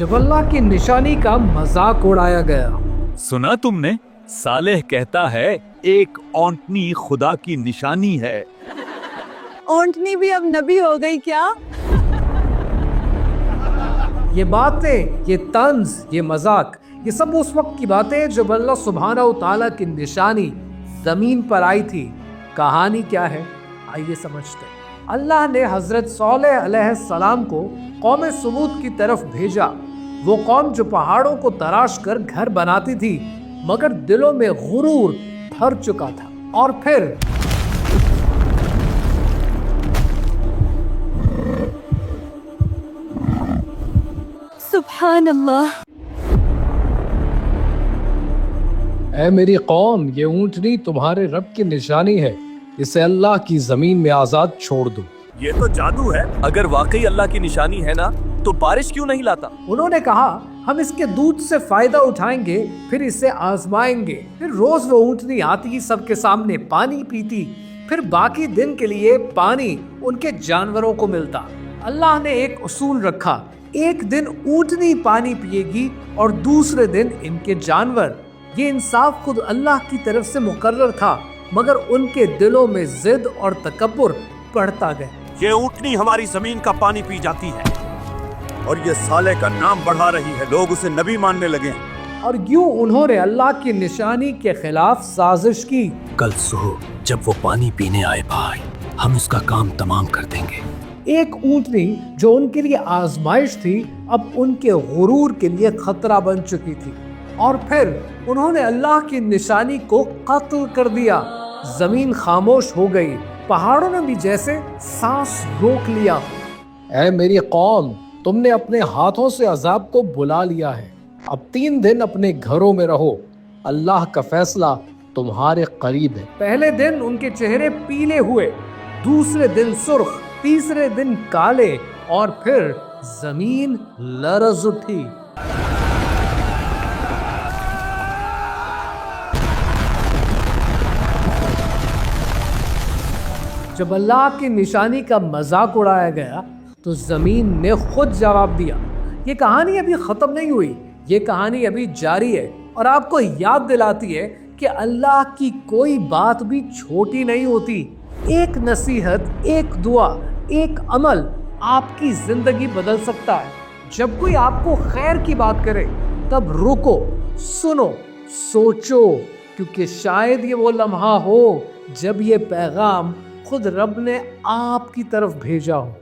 जब अल्लाह की निशानी का मजाक उड़ाया गया। सुना तुमने, सालेह कहता है एक औंटनी खुदा की निशानी है। औंटनी भी अब नबी हो गई क्या? ये बातें, ये तंज, ये मजाक, ये सब उस वक्त की बातें हैं जब अल्लाह सुब्हानहू तआला की निशानी जमीन पर आई थी। कहानी क्या है, आइए समझते हैं। अल्लाह ने हजरत सालेह अलैहिस्सलाम को कौम समूद की तरफ भेजा। वो कौम जो पहाड़ों को तराश कर घर बनाती थी, मगर दिलों में गुरूर भर चुका था। और फिर सुभान अल्लाह। ऐ मेरी कौम, ये ऊंटनी तुम्हारे रब की निशानी है, इसे अल्लाह की जमीन में आजाद छोड़ दो। ये तो जादू है। अगर वाकई अल्लाह की निशानी है ना, तो बारिश क्यों नहीं लाता? उन्होंने कहा हम इसके दूध से फायदा उठाएंगे, फिर इसे आजमाएंगे। फिर रोज वो ऊंटनी आती, सबके सामने पानी पीती, फिर बाकी दिन के लिए पानी उनके जानवरों को मिलता। अल्लाह ने एक उसूल रखा, एक दिन ऊंटनी पानी पिएगी और दूसरे दिन इनके जानवर। ये इंसाफ खुद अल्लाह की तरफ से मुकर्रर था, मगर उनके दिलों में जिद और तकब्बुर बढ़ता गया। ये ऊंटनी हमारी जमीन का पानी पी जाती है और ये साले का नाम बढ़ा रही है, लोग उसे नबी मानने लगे हैं। और यूं उन्होंने अल्लाह की निशानी के खिलाफ साजिश की। कल सुबह जब वो पानी पीने आए भाई, हम उसका काम तमाम कर देंगे। एक ऊंटनी जो उनके लिए आजमाइश थी, अब उनके गुरूर के लिए खतरा बन चुकी थी। और फिर उन्होंने अल्लाह की निशानी को कत्ल कर दिया। जमीन खामोश हो गई, पहाड़ों ने भी जैसे सांस रोक लिया। ऐ मेरी कौम, तुमने अपने हाथों से अजाब को बुला लिया है। अब 3 दिन अपने घरों में रहो, अल्लाह का फैसला तुम्हारे करीब है। पहले दिन उनके चेहरे पीले हुए, दूसरे दिन सुर्ख, तीसरे दिन काले, और फिर जमीन लरज उठी। जब अल्लाह की निशानी का मजाक उड़ाया गया तो जमीन ने खुद जवाब दिया। ये कहानी अभी खत्म नहीं हुई, ये कहानी अभी जारी है और आपको याद दिलाती है कि अल्लाह की कोई बात भी छोटी नहीं होती। एक नसीहत, एक दुआ, एक अमल आपकी जिंदगी बदल सकता है। जब कोई आपको खैर की बात करे, तब रुको, सुनो, सोचो, क्योंकि शायद ये वो लम्हा हो जब ये पैगाम खुद रब ने आपकी तरफ भेजा हो।